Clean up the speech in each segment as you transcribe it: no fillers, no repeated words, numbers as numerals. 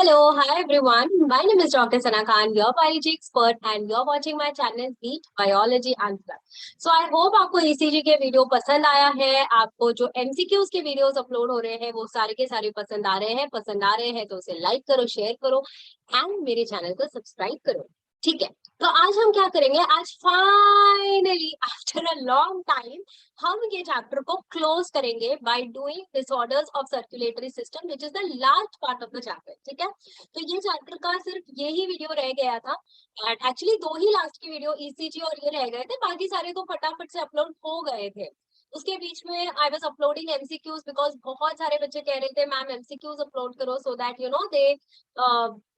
Hello, hi everyone. My name is Dr. Sana Khan, your biology expert, and you're watching my channel Beat Biology Answer. So I hope आपको ECG के video पसंद आया है. आपको जो MCQs के videos upload हो रहे हैं वो सारे के सारे पसंद आ रहे हैं. पसंद आ रहे हैं तो उसे लाइक करो, शेयर करो एंड मेरे चैनल को सब्सक्राइब करो. ठीक है, तो आज हम क्या करेंगे? आज finally after a long time हम ये चैप्टर को क्लोज करेंगे by doing disorders of circulatory system which is the last part of the chapter. ठीक है, तो ये चैप्टर का सिर्फ यही वीडियो रह गया था. एक्चुअली दो ही लास्ट की वीडियो ईसीजी और ये रह गए थे, बाकी सारे तो फटाफट से अपलोड हो गए थे. उसके बीच में I was uploading MCQs because बहुत सारे बच्चे कह रहे थे मैम एमसीक्यूज अपलोड करो so that you know they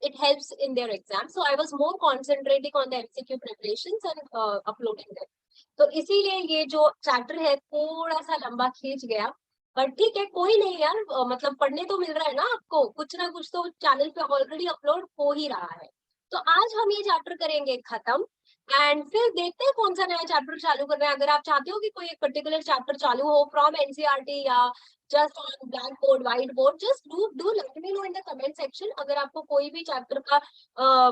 it helps in their exam. So I was more concentrating on the MCQ preparations and uploading them. तो इसीलिए ये जो चैप्टर है थोड़ा सा लंबा खींच गया, बट ठीक है, कोई नहीं यार. मतलब पढ़ने तो मिल रहा है ना आपको, कुछ ना कुछ तो चैनल पे ऑलरेडी अपलोड हो ही रहा है. तो आज हम ये चैप्टर करेंगे खत्म एंड फिर देखते हैं कौन सा नया चैप्टर चालू करना है. अगर आप चाहते हो कि कोई एक पर्टिकुलर चैप्टर चालू हो फ्रॉम एनसीईआरटी या just on blackboard, whiteboard, just do let me know in the comment section. अगर आपको कोई भी चैप्टर का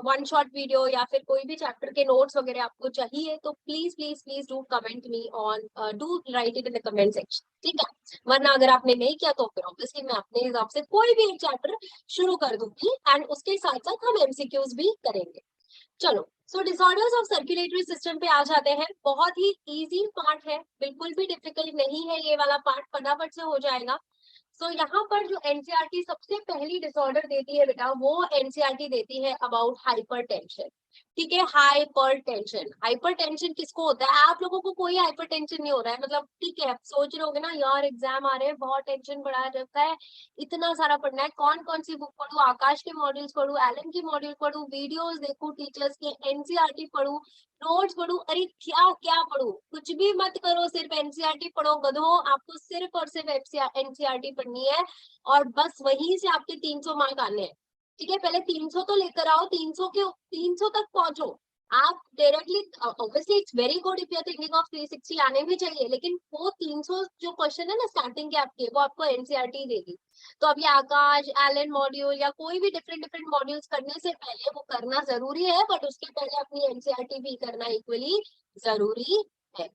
वन शॉट वीडियो या फिर कोई भी चैप्टर के नोट्स वगैरह आपको चाहिए तो please please please do comment me on, do right it in the comment section. ठीक है, वरना अगर आपने नहीं किया तो फिर ऑब्वियसली मैं अपने हिसाब से कोई भी एक चैप्टर शुरू कर दूंगी एंड उसके साथ साथ हम एमसीक्यूज भी करेंगे. चलो, सो डिसऑर्डर्स ऑफ सर्कुलेटरी सिस्टम पे आ जाते हैं. बहुत ही इजी पार्ट है, बिल्कुल भी डिफिकल्ट नहीं है ये वाला पार्ट, फटाफट से हो जाएगा. सो यहाँ पर जो एनसीईआरटी सबसे पहली डिसऑर्डर देती है बेटा, वो एनसीईआरटी देती है अबाउट हाइपरटेंशन. ठीक है, हाइपरटेंशन. हाइपरटेंशन किसको होता है? आप लोगों को कोई हाइपरटेंशन नहीं हो रहा है मतलब, ठीक है, आप सोच रहे होगे ना यार एग्जाम आ रहे हैं, बहुत टेंशन बढ़ा रखा है, इतना सारा पढ़ना है, कौन कौन सी बुक पढ़ू, आकाश के मॉड्यूल्स पढ़ू, एलन की मॉड्यूल पढ़ू, वीडियोस देखूं टीचर्स के, एनसीईआरटी पढ़ू, नोट्स पढ़ू, अरे क्या क्या पढ़ू? कुछ भी मत करो, सिर्फ एनसीईआरटी पढ़ो गधो. आपको सिर्फ और सिर्फ एनसीईआरटी पढ़नी है और बस वहीं से आपके 300 मार्क आने हैं. ठीक है, पहले 300 तो लेकर आओ, 300 तक पहुंचो. आप directly, obviously it's very good if you are thinking of 360 आने भी चाहिए, लेकिन वो 300 जो क्वेश्चन है ना स्टार्टिंग के आपके, वो आपको एनसीईआरटी देगी. तो अब ये आकाश, एलन मॉड्यूल या कोई भी डिफरेंट डिफरेंट मॉड्यूल्स करने से पहले वो करना जरूरी है, बट उसके पहले अपनी एनसीईआरटी भी करना इक्वली जरूरी है.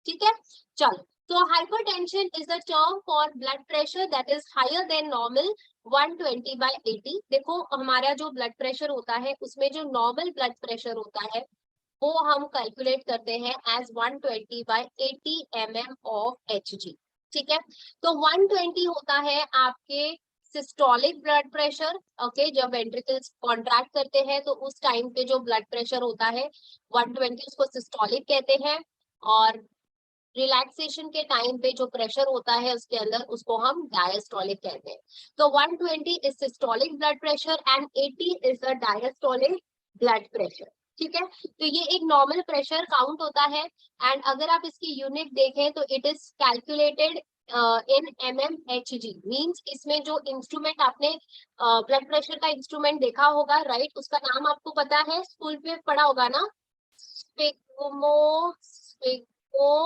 ठीक है, चलो. तो hypertension is the term for blood pressure that is higher than normal 120/80. देखो हमारा जो ब्लड प्रेशर होता है उसमें जो नॉर्मल ब्लड प्रेशर होता है वो हम कैलकुलेट करते हैं एज 120/80 mm ऑफ Hg. ठीक है, तो 120 होता है आपके सिस्टोलिक ब्लड प्रेशर. ओके, जब वेंट्रिकल्स कॉन्ट्रैक्ट करते हैं तो उस टाइम पे जो ब्लड प्रेशर होता है 120, उसको सिस्टोलिक कहते हैं. और रिलैक्सेशन के टाइम पे जो प्रेशर होता है उसके अंदर, उसको हम डायस्टोलिक कहते हैं. तो 120 is systolic blood pressure and 80 is the diastolic blood pressure. ठीक है, तो ये एक नॉर्मल प्रेशर काउंट होता है एंड अगर आप इसकी यूनिट देखें तो it is calculated in mmHg. Means इसमें जो इंस्ट्रूमेंट आपने ब्लड प्रेशर का इंस्ट्रूमेंट देखा होगा, राइट, उसका नाम आपको पता है, स्कूल पे पढ़ा होगा ना,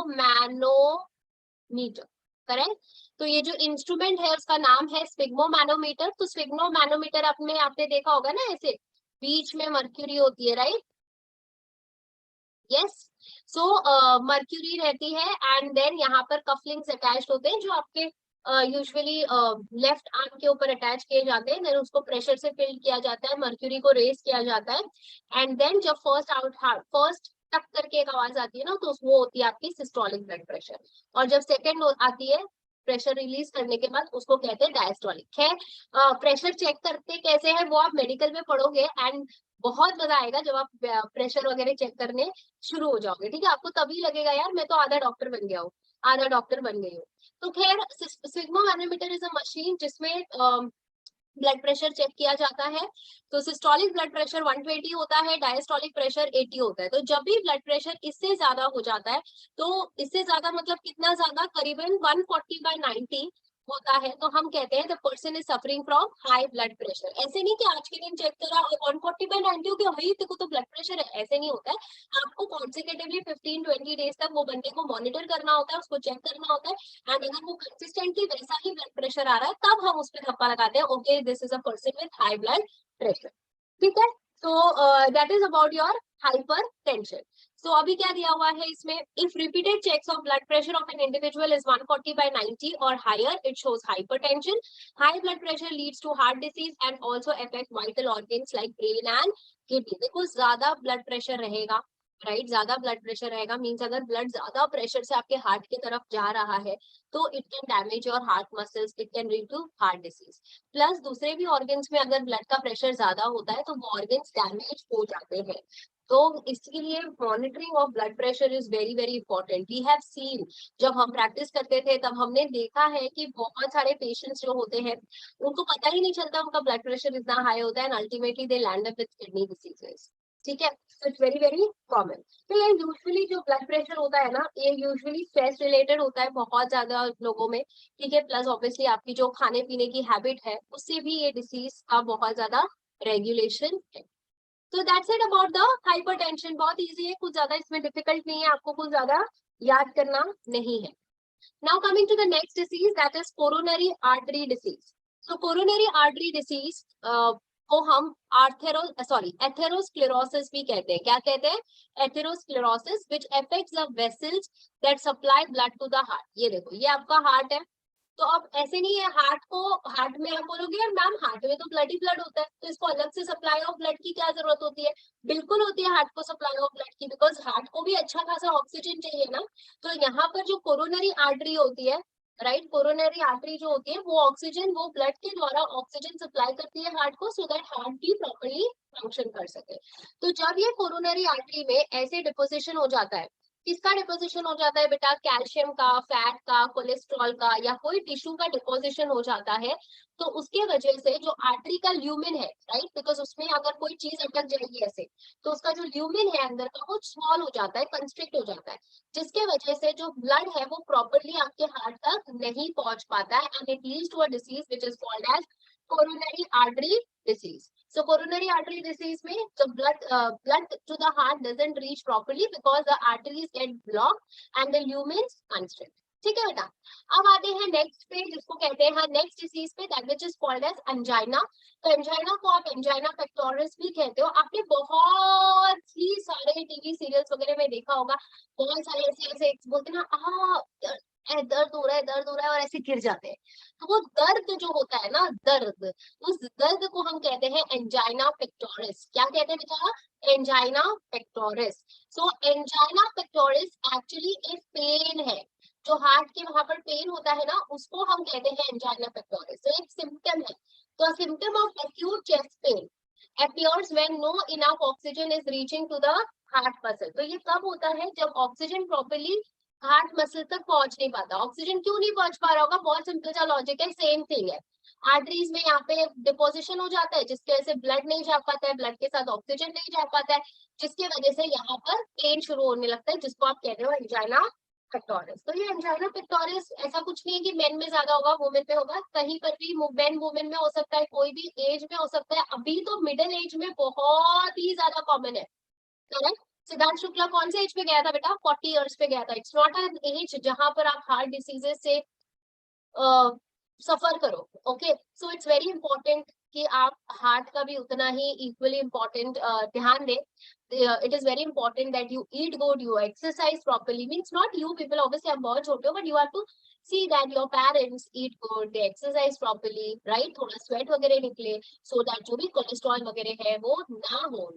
मैनोमीटर. करेक्ट. तो ये जो इंस्ट्रूमेंट है उसका नाम है स्पिग्मो मैनोमीटर. तो स्पिग्मो मैनोमीटर आपने देखा होगा ना, ऐसे बीच में मर्क्यूरी होती है, राइट? यस. सो मर्क्यूरी रहती है एंड देन यहाँ पर कफलिंग्स अटैच्ड होते हैं जो आपके यूजुअली लेफ्ट आर्म के ऊपर अटैच किए जाते हैं. देन उसको प्रेशर से फिल किया जाता है, मर्क्यूरी को रेज किया जाता है एंड देन जब फर्स्ट टक करके एक आवाज आती है ना, तो वो होती है आपकी सिस्टोलिक ब्लड प्रेशर. और जब सेकेंड आती है प्रेशर रिलीज करने के बाद, उसको कहते हैं डायस्टोलिक. है प्रेशर चेक करते कैसे है वो आप मेडिकल में पढ़ोगे एंड बहुत मजा आएगा जब आप प्रेशर वगैरह चेक करने शुरू हो जाओगे. ठीक है, आपको तभी लगेगा यार मैं तो आधा डॉक्टर बन गया हूँ, आधा डॉक्टर बन गई हूँ. तो खैर, sigma manometer is a machine जिसमें ब्लड प्रेशर चेक किया जाता है. तो सिस्टोलिक ब्लड प्रेशर 120 होता है, डायस्टोलिक प्रेशर 80 होता है. तो जब भी ब्लड प्रेशर इससे ज्यादा हो जाता है, तो इससे ज्यादा मतलब कितना ज्यादा, करीबन 140/90 होता है, तो हम कहते हैं the person is suffering from high blood pressure. ऐसे नहीं कि आज के दिन चेक करा और 140/90 हो गया, भाई तेरे को तो ब्लड प्रेशर है, ऐसे नहीं होता है. आपको कॉन्सिक्यूटिवली 15-20 डेज तक वो बंदे को मॉनिटर करना होता है, उसको चेक करना होता है एंड अगर वो कंसिस्टेंटली वैसा ही ब्लड प्रेशर आ रहा है तब हम उस पर धप्पा लगाते हैं, okay this is a person with high blood pressure, ठीक है। तो that is about your hypertension. So अभी क्या दिया हुआ है इसमें, if repeated checks of blood pressure of an individual is 140/90 और higher, it shows hypertension. High blood pressure leads to heart disease and also affect vital organs like brain and kidney. देखो ज्यादा blood pressure रहेगा, right, ज्यादा blood pressure रहेगा means अगर blood ज्यादा pressure से आपके हार्ट की तरफ जा रहा है तो it can damage your heart muscles, it can lead to heart disease. Plus दूसरे भी ऑर्गन्स में अगर ब्लड का प्रेशर ज्यादा होता है तो वो ऑर्गन्स डैमेज हो जाते हैं। तो इसके लिए monitoring of blood pressure is very very important. We have seen, जब हम प्रैक्टिस करते थे तब हमने देखा है कि बहुत सारे पेशेंट्स जो होते हैं उनको पता ही नहीं चलता उनका ब्लड प्रेशर इतना हाई होता है and ultimately they land up with kidney diseases, ठीक है। तो इट्स वेरी वेरी कॉमन। तो ये यूजुअली जो ब्लड प्रेशर होता है ना, ये यूजुअली स्ट्रेस रिलेटेड होता है बहुत ज्यादा लोगों में, ठीक है। प्लस ऑब्वियसली आपकी जो खाने पीने की हैबिट है उससे भी ये डिसीज का बहुत ज्यादा रेगुलेशन है। तो that's it about the hypertension. बहुत इजी है, कुछ ज्यादा इसमें डिफिकल्ट नहीं है, आपको कुछ ज्यादा याद करना नहीं है। Now coming to the next disease, that is coronary artery disease. So coronary artery disease को हम एथेरोस्क्लेरोसिस भी कहते हैं। क्या कहते हैं? Atherosclerosis, which affects the vessels that supply blood to the heart. ये देखो, ये आपका हार्ट है, तो अब ऐसे नहीं है हार्ट में आप बोलोगे यार मैम हार्ट में तो ब्लड ही ब्लड होता है, तो इसको अलग से सप्लाई ऑफ ब्लड की क्या जरूरत होती है? बिल्कुल होती है हार्ट को सप्लाई ऑफ ब्लड की, बिकॉज हार्ट को भी अच्छा खासा ऑक्सीजन चाहिए ना। तो यहाँ पर जो कोरोनरी आर्टरी होती है, राइट, कोरोनरी आर्टरी जो होती है वो ऑक्सीजन, वो ब्लड के द्वारा ऑक्सीजन सप्लाई करती है हार्ट को, सो दैट हार्ट भी प्रॉपर्ली फंक्शन कर सके। तो जब ये कोरोनरी आर्टरी में ऐसे डिपोजिशन हो जाता है, किसका डिपोजिशन हो जाता है बेटा? कैल्शियम का, फैट का, कोलेस्ट्रॉल का, या कोई टिश्यू का डिपोजिशन हो जाता है, तो उसके वजह से जो आर्टरी का ल्यूमेन है, राइट, बिकॉज उसमें अगर कोई चीज अटक जाएगी ऐसे, तो उसका जो ल्यूमेन है अंदर का वो स्मॉल हो जाता है, कंस्ट्रिक्ट हो जाता है, जिसके वजह से जो ब्लड है वो प्रॉपरली आपके हार्ट तक नहीं पहुंच पाता है, and it leads to a disease which is called as coronary artery disease. So coronary artery disease में the blood to the heart doesn't reach properly because the arteries get blocked and the lumens constrict. ठीक है बेटा। अब आते हैं next पे, जिसको कहते हैं नेक्स्ट डिसीज पे, that which is called as angina. तो एंजाइना को आप एंजाइना पेक्टोरिस भी कहते हो। आपने बहुत ही सारे टीवी सीरियल्स वगैरह में देखा होगा, बहुत सारे ऐसे ऐसे बोलते हैं ना, दर्द हो रहा है, दर्द हो रहा है, और ऐसे गिर जाते हैं। तो वो दर्द जो होता है ना, दर्द, उस दर्द को हम कहते हैं एंजाइना पेक्टोरिस। क्या कहते हैं बेटा? Angina pectoris. So angina pectoris actually एक पेन है, जो हार्ट के वहां पर पेन होता है ना, उसको हम कहते हैं एंजाइना पेक्टोरिस। तो एक सिम्टम है। तो symptom of acute chest pain appears when no enough oxygen is reaching to the heart muscle। तो ये कब होता है? जब ऑक्सीजन प्रॉपर्ली हार्ट मसल तक पहुंच नहीं पाता। ऑक्सीजन क्यों नहीं पहुंच पा रहा होगा? बहुत सिंपल सा लॉजिक है, सेम थिंग है। आर्टरीज में यहाँ पे डिपोजिशन हो जाता है, जिसकी वजह से ब्लड नहीं जा पाता है, ब्लड के साथ ऑक्सीजन नहीं जा पाता है, जिसकी वजह से यहाँ पर पेन शुरू होने लगता है, जिसको आप कहते हो एंजाइना पेक्टोरिस। तो ये एंजाइना पेक्टोरिस ऐसा कुछ नहीं है कि मेन में ज्यादा होगा वुमेन में होगा, कहीं पर भी मेन वुमेन में हो सकता है, कोई भी एज में हो सकता है। अभी तो मिडिल एज में बहुत ही ज्यादा कॉमन है, करेक्ट। सिद्धांत शुक्ला कौन से एज पे गया था बेटा? 40 इयर्स पे गया था। इट्स नॉट एन एज जहां पर आप हार्ट डिसीजेस से सफर करो। Okay, so it's very important कि आप हार्ट का भी उतना ही इक्वली इंपॉर्टेंट ध्यान दें। It is very important that you eat good, you exercise properly, means not you people, obviously आप बहुत छोटे हो, but you have to see that your parents eat good, they exercise properly, right? थोड़ा sweat वगैरह निकले, so that जो भी cholesterol वगैरह है वो ना हो।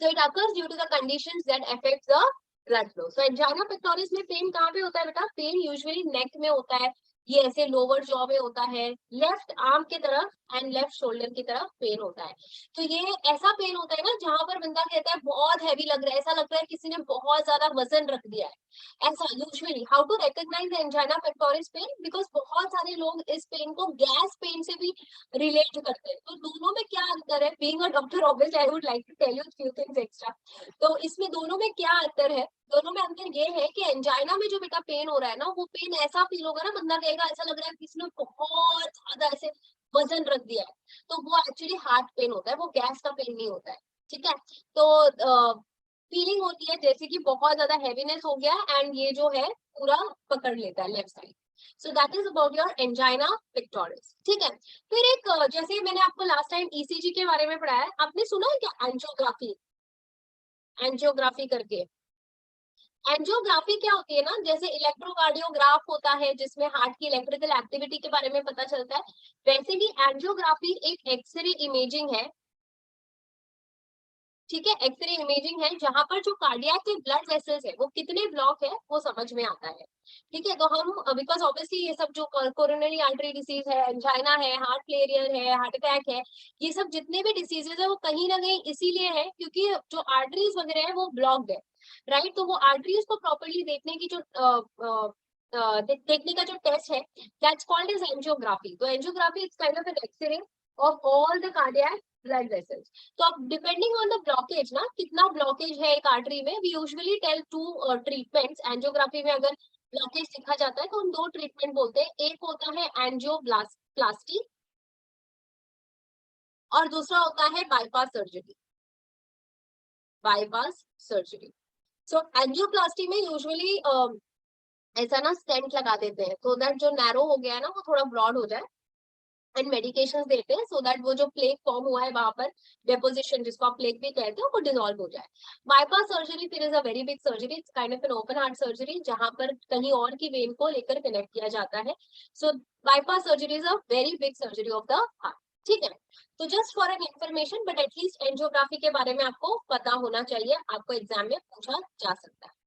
So it occurs due to the conditions that affect the blood flow. So angina pectoris में पेन कहाँ पे होता है बेटा? पेन यूजुअली नेक में होता है, ये ऐसे लोअर जॉ में होता है, लेफ्ट आर्म की तरफ एंड लेफ्ट शोल्डर की तरफ पेन होता है। तो ये ऐसा पेन होता है ना जहां पर बंदा कहता है बहुत हैवी लग रहा है, ऐसा लग रहा है किसी ने बहुत ज्यादा वजन रख दिया है। ऐसा usually how to recognise angina pectoris pain, because बहुत सारे लोग इस पेन को गैस पेन से भी रिलेट करते हैं। तो दोनों में क्या अंतर है? Being a doctor obviously I would like to tell you few things extra. तो इसमें दोनों में क्या अंतर है? दोनों में अंतर ये है कि एंजाइना में जो बेटा पेन हो रहा है ना, वो पेन ऐसा फील होगा ना, बंदा कहेगा ऐसा लग रहा है किसी ने बहुत ज्यादा ऐसे वजन रख दिया है, तो वो एक्चुअली हार्ट पेन होता है, वो गैस का पेन नहीं होता है, ठीक है। तो फीलिंग होती है जैसे कि बहुत ज्यादा हैवीनेस हो गया एंड ये जो है पूरा पकड़ लेता है left side. So that is about your angina Pictoris. ठीक है, फिर एक जैसे मैंने आपको लास्ट टाइम ईसीजी के बारे में पढ़ाया, आपने सुना है क्या एंजियोग्राफी? एंजियोग्राफी करके, एंजियोग्राफी क्या होती है ना, जैसे इलेक्ट्रोकार्डियोग्राफ होता है जिसमें हार्ट की इलेक्ट्रिकल एक्टिविटी के बारे में पता चलता है, वैसे ही एंजियोग्राफी एक एक्सरे इमेजिंग है। ठीक है, एक्सरे इमेजिंग है जहां पर जो कार्डियक के ब्लड वेसल्स है वो कितने ब्लॉक है वो समझ में आता है। ठीक है, तो हम बिकॉज ऑब्वियसली ये सब जो कोरोनरी आर्टरी डिसीज है, एंजाइना है, हार्ट फेलियर है, हार्ट अटैक है, ये सब जितने भी डिसीजेज है वो कहीं ना कहीं इसीलिए है क्योंकि जो आर्टरीज वगैरह है वो ब्लॉक्ड है, राइट। तो वो आर्टरीज को प्रॉपरली देखने की जो देखने का जो टेस्ट है दैट्स कॉल्ड एज एंजियोग्राफी। तो angiography is kind of an x ray of all the cardiac blood vessels. तो अब डिपेंडिंग ऑन द ब्लॉकेज ना, कितना ब्लॉकेज है एक आर्टरी में, we usually tell two treatments. Angiography में अगर ब्लॉकेज दिखा जाता है तो हम दो ट्रीटमेंट बोलते हैं, एक होता है एंजियोप्लास्टी और दूसरा होता है बाईपास सर्जरी। बाईपास सर्जरी, सो एंजियोप्लास्टी में यूजुअली ऐसा ना स्टेंट लगा देते हैं तो दैट जो नैरो हो गया है ना वो थोड़ा ब्रॉड हो जाए, एंड मेडिकेशंस देते हैं सो दैट वो जो प्लेक फॉर्म हुआ है वहां पर डेपोजिशन, जिसको आप प्लेक भी कहते हो, वो डिसॉल्व हो जाए। बाईपास सर्जरी फिर is a very big surgery, it's kind of an open heart surgery जहां पर कहीं और की वेन को लेकर कनेक्ट किया जाता है। So bypass surgery is a very big surgery of the heart. ठीक है, तो just for an information, but at least angiography के बारे में आपको पता होना चाहिए, आपको एग्जाम में पूछा जा सकता है।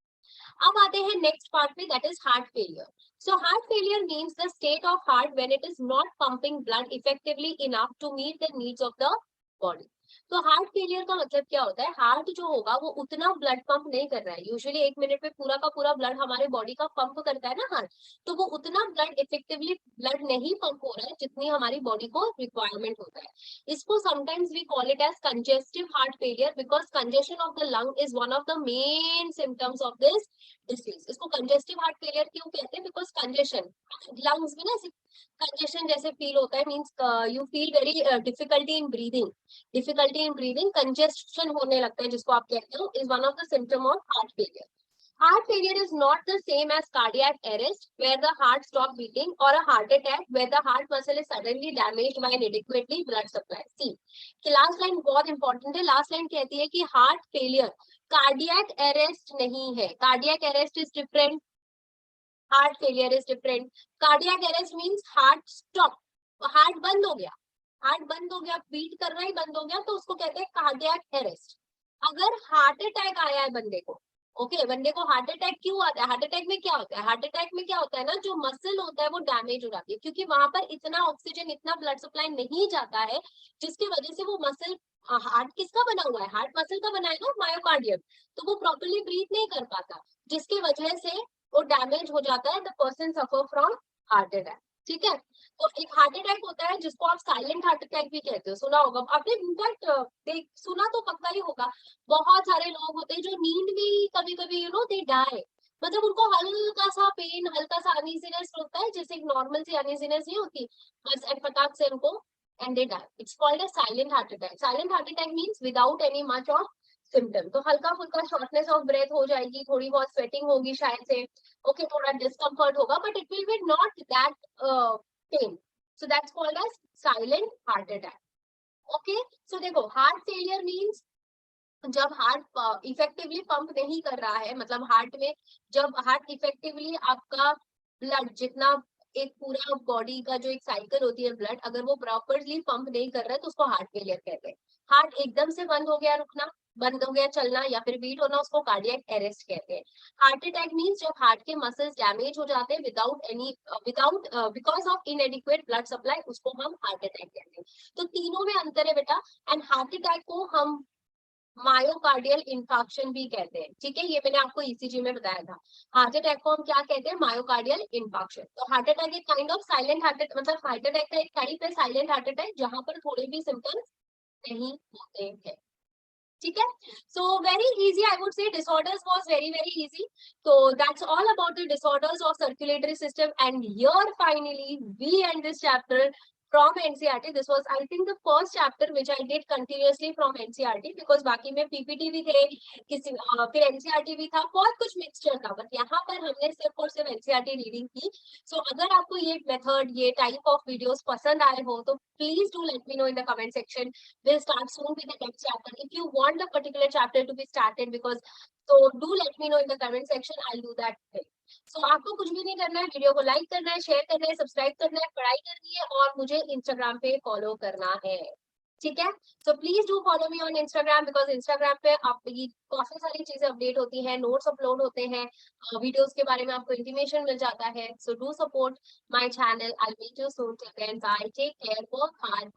अब आते हैं नेक्स्ट पार्ट पे, that is heart failure. So heart failure means the state of heart when it is not pumping blood effectively enough to meet the needs of the body. तो हार्ट फेलियर का मतलब क्या होता है, heart जो होगा वो उतना ब्लड पंप नहीं कर रहा है। यूजुअली 1 मिनट में पूरा का पूरा ब्लड हमारे बॉडी का पंप करता है ना हार्ट, तो वो उतना ब्लड इफेक्टिवली ब्लड नहीं पंप हो रहा है जितनी हमारी बॉडी को रिक्वायरमेंट होता है। इसको sometimes we call it as congestive heart failure because congestion of the lung is one of the main symptoms of this disease. इसको कंजेस्टिव हार्ट फेलियर क्यों कहते हैं, बिकॉज कंजेशन लंग्स में ना कंजेशन जैसे फील होता है, means you feel very difficulty in breathing, difficulty in breathing, congestion होने लगता है जिसको आप कहते हो, is one of the symptom of heart failure. Heart failure is not the same as cardiac arrest, where the heart stops beating, or a heart attack, where the heart muscle is suddenly damaged by inadequately blood supply. See, कि last line बहुत important है। Last line कहती है कि heart failure cardiac arrest नहीं है। Cardiac arrest is different, heart failure is different. Cardiac arrest means heart stop, heart बंद हो गया, हार्ट बंद हो गया, बीट करना ही बंद हो गया, तो उसको कहते हैं कार्डियक अरेस्ट। अगर हार्ट अटैक आया है बंदे को, ओके, बंदे को हार्ट अटैक क्यों आता है, हार्ट अटैक में क्या होता है, हार्ट अटैक में क्या होता है ना, जो मसल होता है वो डैमेज हो जाती है क्योंकि वहां पर इतना ऑक्सीजन, इतना ब्लड सप्लाई नहीं जाता है, जिसकी वजह से वो मसल, हार्ट किसका बना हुआ है, हार्ट मसल का बना है ना, मायोकार्डियम, तो वो प्रॉपर्ली ब्रीथ नहीं कर पाता, जिसकी वजह से वो डैमेज हो जाता है, the person suffer from heart attack. ठीक है, तो एक हार्ट अटैक होता है जिसको आप साइलेंट हार्ट अटैक भी कहते हो, सुना होगा आपने, इनफैक्ट देख सुना तो पक्का ही होगा। बहुत सारे लोग होते हैं जो नींद में कभी कभी यू नो दे डाई, मतलब उनको हल्का सा पेन, हल्का सा अनइजीनेस होता है, जैसे एक नॉर्मल सी अनइजीनेस नहीं होती, बस फटाक से उनको and they die. It's called a silent heart attack. Silent heart attack means without any much of symptom, तो हल्का फुल्का शॉर्टनेस ऑफ ब्रेथ हो जाएगी, थोड़ी बहुत स्वेटिंग होगी शायद से, ओके, थोड़ा डिस्कम्फर्ट होगा, but it will be not that pain, so that's called as silent heart attack. Okay, so देखो, हार्ट फेलियर मींस जब हार्ट इफेक्टिवली पंप नहीं कर रहा है, मतलब हार्ट में जब हार्ट इफेक्टिवली आपका ब्लड जितना, एक पूरा बॉडी का जो एक साइकिल होती है ब्लड, अगर वो प्रॉपरली पंप नहीं कर रहा है तो उसको हार्ट फेलियर कहते हैं। हार्ट एकदम से बंद हो गया रुकना, बंद हो गया चलना या फिर बीट होना, उसको कार्डियक अरेस्ट कहते हैं। हार्ट अटैक मींस जब हार्ट के मसल्स डैमेज हो जाते हैं without because of इनएडिक्वेट blood supply, उसको हम हार्ट अटैक कहते हैं। तो तीनों में अंतर है बेटा, एंड हार्ट अटैक को हम मायोकार्डियल इंफार्क्शन भी कहते हैं। ठीक है, ये मैंने आपको ईसीजी में बताया था। हार्ट अटैक को हम क्या कहते हैं, मायोकार्डियल इंफार्क्शन। तो हार्ट अटैक एक kind of silent heart attack, मतलब हार्ट अटैक का एक टाइप है साइलेंट हार्ट अटैक, जहां पर थोड़े भी सिम्टम्स नहीं होते हैं। ठीक है, so very easy, I would say disorders was very very easy. तो that's all about the disorders of circulatory system, and here finally we end this chapter from NCERT. This was, I think, the first chapter which I did continuously from NCERT, because बाकी में PPT भी थे, फिर NCERT भी था, बहुत कुछ mixture था, बट यहाँ पर हमने सिर्फ और सिर्फ NCERT रीडिंग की. So अगर आपको ये मेथड, ये टाइप ऑफ वीडियोस पसंद आए हो, तो please do let me know in the comment section. We'll start soon with the next chapter. If you want the particular chapter to be started, because so do let me know in the comment section. I'll do that thing. So आपको कुछ भी नहीं करना है, video को like करना है, share करना है, सब्सक्राइब करना है, पढ़ाई करनी है, और मुझे इंस्टाग्राम पे फॉलो करना है. ठीक है. So please do follow me on Instagram, because Instagram पे आपकी काफी सारी चीजें अपडेट होती हैं, नोट्स अपलोड होते हैं, वीडियोस के बारे में आपको इंटीमेशन मिल जाता है. So do support my channel. I meet you soon. Till then bye, take care, work hard,